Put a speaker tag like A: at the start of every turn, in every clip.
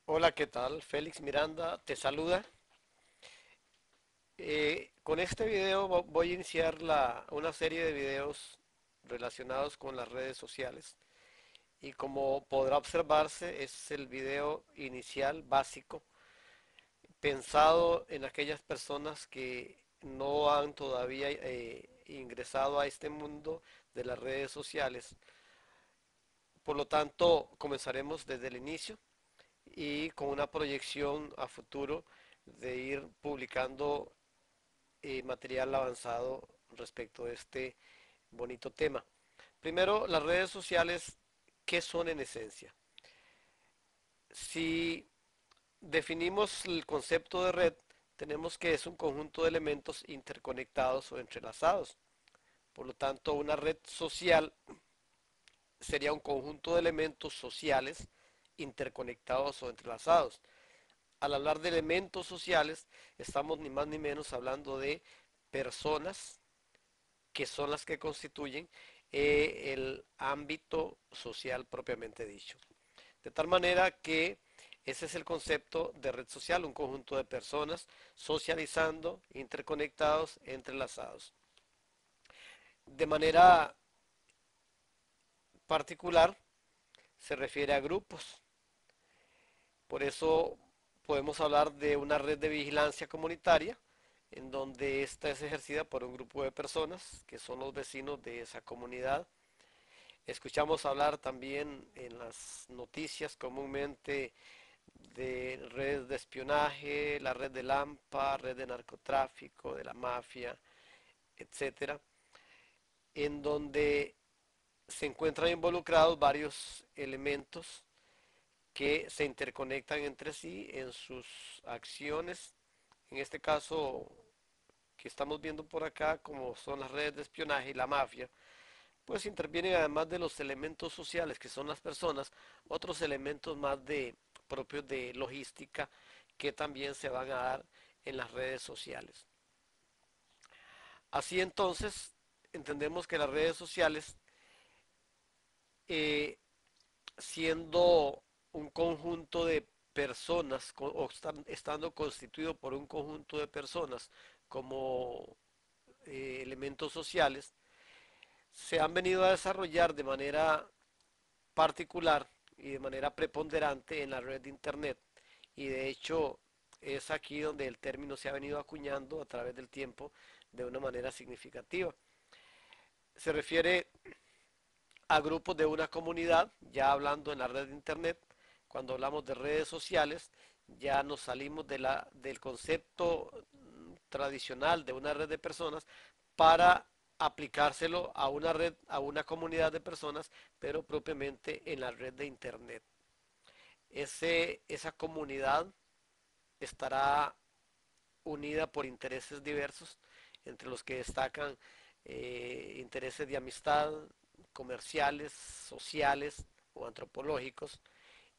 A: Hola, ¿qué tal? Félix Miranda te saluda. Con este video voy a iniciar una serie de videos relacionados con las redes sociales y como podrá observarse es el video inicial básico pensado en aquellas personas que no han todavía ingresado a este mundo de las redes sociales. Por lo tanto, comenzaremos desde el inicio y con una proyección a futuro de ir publicando material avanzado respecto a este bonito tema. Primero, las redes sociales, ¿qué son en esencia? Si definimos el concepto de red, tenemos que es un conjunto de elementos interconectados o entrelazados. Por lo tanto, una red social sería un conjunto de elementos sociales interconectados o entrelazados. Al hablar de elementos sociales, estamos ni más ni menos hablando de personas que son las que constituyen el ámbito social propiamente dicho. De tal manera que ese es el concepto de red social, un conjunto de personas socializando, interconectados, entrelazados. De manera particular, se refiere a grupos. Por eso podemos hablar de una red de vigilancia comunitaria, en donde esta es ejercida por un grupo de personas que son los vecinos de esa comunidad. Escuchamos hablar también en las noticias comúnmente de redes de espionaje, la red de Lampa, red de narcotráfico, de la mafia, etcétera, en donde se encuentran involucrados varios elementos que se interconectan entre sí en sus acciones. En este caso que estamos viendo por acá, como son las redes de espionaje y la mafia, pues intervienen además de los elementos sociales que son las personas, otros elementos más de propios de logística que también se van a dar en las redes sociales. Así entonces, entendemos que las redes sociales, eh, siendo un conjunto de personas o estando constituido por un conjunto de personas como elementos sociales, se han venido a desarrollar de manera particular y de manera preponderante en la red de Internet. Y de hecho es aquí donde el término se ha venido acuñando a través del tiempo de una manera significativa. Se refiere a grupos de una comunidad, ya hablando en la red de Internet, cuando hablamos de redes sociales, ya nos salimos del concepto tradicional de una red de personas para aplicárselo a una red, a una comunidad de personas, pero propiamente en la red de Internet. Esa comunidad estará unida por intereses diversos, entre los que destacan intereses de amistad, comerciales, sociales o antropológicos,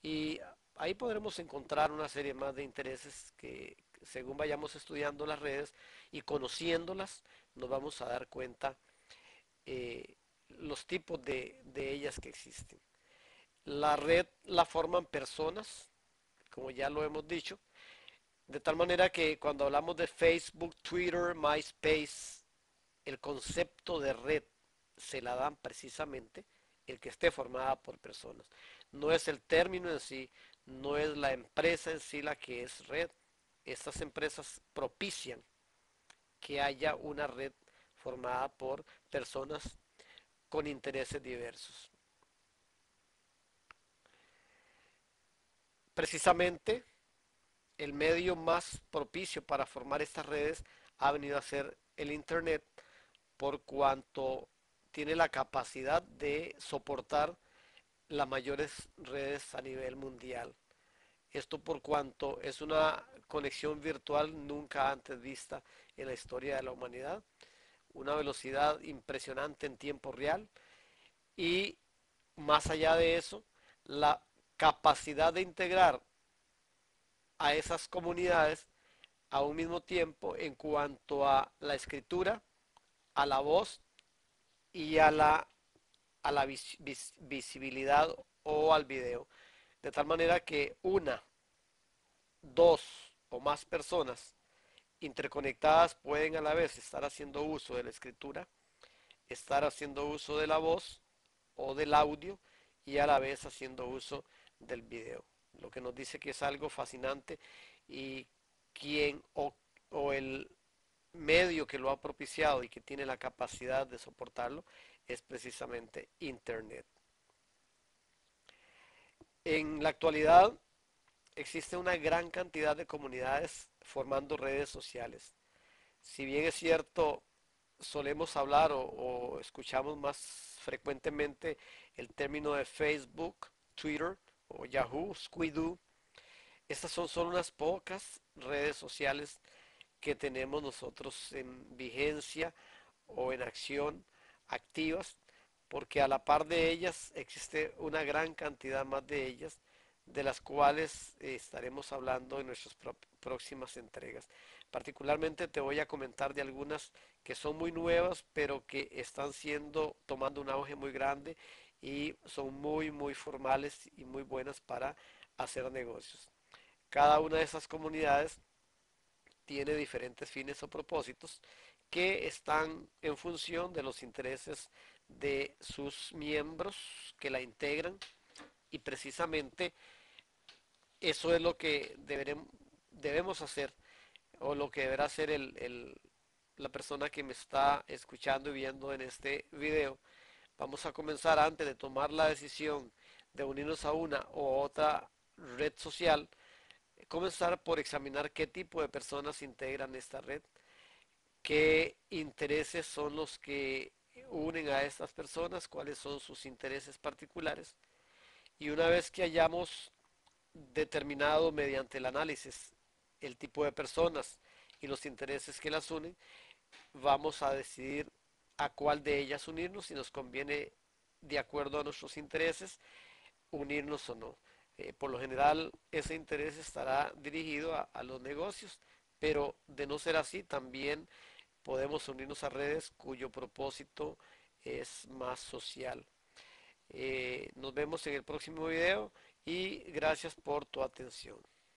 A: y ahí podremos encontrar una serie más de intereses que según vayamos estudiando las redes y conociéndolas, nos vamos a dar cuenta los tipos de ellas que existen. La red la forman personas, como ya lo hemos dicho, de tal manera que cuando hablamos de Facebook, Twitter, MySpace, el concepto de red se la dan precisamente el que esté formada por personas. No es el término en sí, no es la empresa en sí la que es red. Estas empresas propician que haya una red formada por personas con intereses diversos. Precisamente el medio más propicio para formar estas redes ha venido a ser el Internet, por cuanto tiene la capacidad de soportar las mayores redes a nivel mundial. Esto por cuanto es una conexión virtual nunca antes vista en la historia de la humanidad, una velocidad impresionante en tiempo real y más allá de eso, la capacidad de integrar a esas comunidades a un mismo tiempo en cuanto a la escritura, a la voz y a la visibilidad o al video. De tal manera que una dos o más personas interconectadas pueden a la vez estar haciendo uso de la escritura, estar haciendo uso de la voz o del audio y a la vez haciendo uso del video. Lo que nos dice que es algo fascinante y quien o el medio que lo ha propiciado y que tiene la capacidad de soportarlo es precisamente Internet. En la actualidad existe una gran cantidad de comunidades formando redes sociales. Si bien es cierto, solemos hablar o escuchamos más frecuentemente el término de Facebook, Twitter o Yahoo, Squidoo, estas son solo unas pocas redes sociales que tenemos nosotros en vigencia o en acción activas, porque a la par de ellas existe una gran cantidad más de ellas, de las cuales estaremos hablando en nuestras próximas entregas. Particularmente te voy a comentar de algunas que son muy nuevas, pero que están tomando un auge muy grande y son muy formales y muy buenas para hacer negocios. Cada una de esas comunidades tiene diferentes fines o propósitos que están en función de los intereses de sus miembros que la integran y precisamente eso es lo que debemos hacer o lo que deberá hacer la persona que me está escuchando y viendo en este video. Vamos a comenzar antes de tomar la decisión de unirnos a una o otra red social, comenzar por examinar qué tipo de personas integran esta red, qué intereses son los que unen a estas personas, cuáles son sus intereses particulares. Y una vez que hayamos determinado mediante el análisis el tipo de personas y los intereses que las unen, vamos a decidir a cuál de ellas unirnos, si nos conviene de acuerdo a nuestros intereses unirnos o no. Por lo general, ese interés estará dirigido a los negocios, pero de no ser así, también podemos unirnos a redes cuyo propósito es más social. Nos vemos en el próximo video y gracias por tu atención.